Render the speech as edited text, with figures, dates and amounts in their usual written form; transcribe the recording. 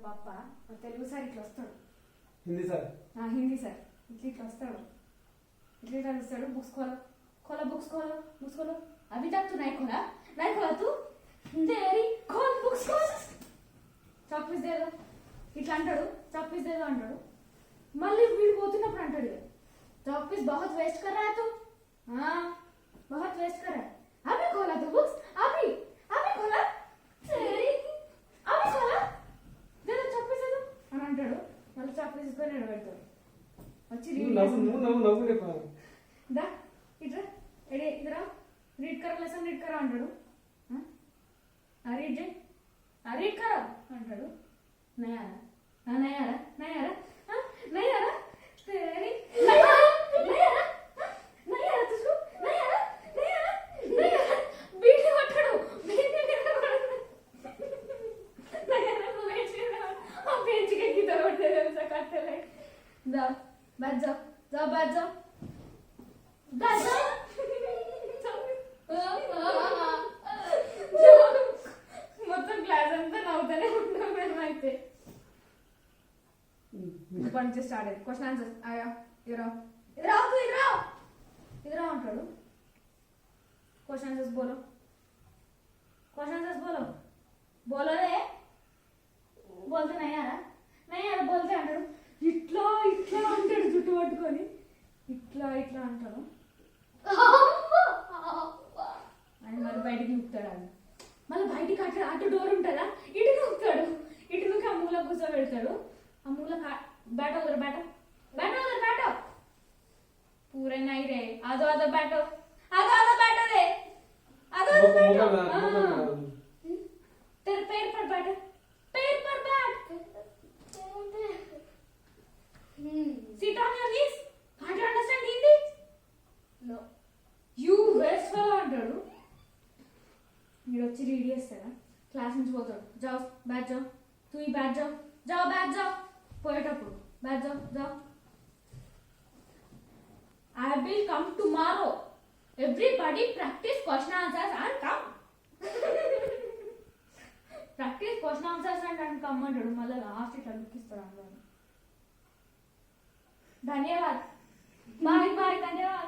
పాప తెలుగు సార్ ఇట్లా వస్తాడు. హిందీ సార్ హిందీ సార్ ఇట్లా వస్తాడు. इतने वస్తాడు. बुक्स खोलो खोलो बुक्स खोलो बुक्स खोलो. अभी तक तो नहीं खोला तू तेरी खोल बुक्स खोल. చాక్ పీస్ దేదో ఇట్లా అంటాడు. చాక్ పీస్ దేదో అంటాడు. మళ్ళీ వీడు పోతున్నప్పుడు అంటాడు చాక్ పీస్ बहुत वेस्ट कर रहा है तू. हाँ बहुत वेस्ट कर रहा है. अभी खोला तू बुक्स अभी खोला तेरी अभी खोला देదో చాక్ పీస్ దేదో అని అంటాడు. మళ్ళీ చాక్ పీస్ కొని నిలబెడతాడు. వచ్చి दा इधर एडे इधर रीड करो लेसन रीड करो अंटाडू. रीड करो अंटाडू. नहीं आ रहा तेरी नहीं आ रहा तुझको नहीं आ रहा बीट కొట్టాడు. नहीं आ रहा वेट आ बेंच के की तरफ से काटते ले जाओ बैठ जाओ మొత్తం క్లాస్ అంతా నవ్వుతూనే ఉంటాం మేమైతే. ఇప్పటి నుంచి స్టార్ట్ అయ్యింది. క్వశ్చన్ ఆన్సర్స్ ఆయా ఇరా అంటాడు. క్వశ్చన్ ఆన్సర్స్ బోలో బోలో రే బోల్తే నయ్యారా బోల్తే అంటాడు. ఇట్లా అంటాడు జుట్టు పట్టుకొని ఇట్లా అంటాడు. అని మళ్ళీ బయటికి నూపుతాడు. అది మళ్ళీ బయటికి అటు డోర్ ఉంటుందా ఇటు నూపుతాడు. ఇటు నూకి ఆ మూల కూర్చోబెడతాడు. ఆ మూల बैठो पूरे नहीं रे आधो बैठो रे आधो तेरे पैर पर बैठ sit on your knees. Can't you understand Hindi? No. You waste fellow అంటాడు. మీరు వచ్చి రీడ్ చేస్తారా? క్లాస్ నుంచి పోతాడు. జావ్ బ్యాట్ జావ్ తూ ఈ బ్యాట్ జావ్ పోయేటప్పుడు bat జావ్ I will come tomorrow. Everybody practice question answers and come. Practice question answers and come అంటాడు. మళ్ళీ లాస్ట్ ఇట్లా లుక్కిస్తాడు అందరూ. धन्यवाद बाय धन्यवाद.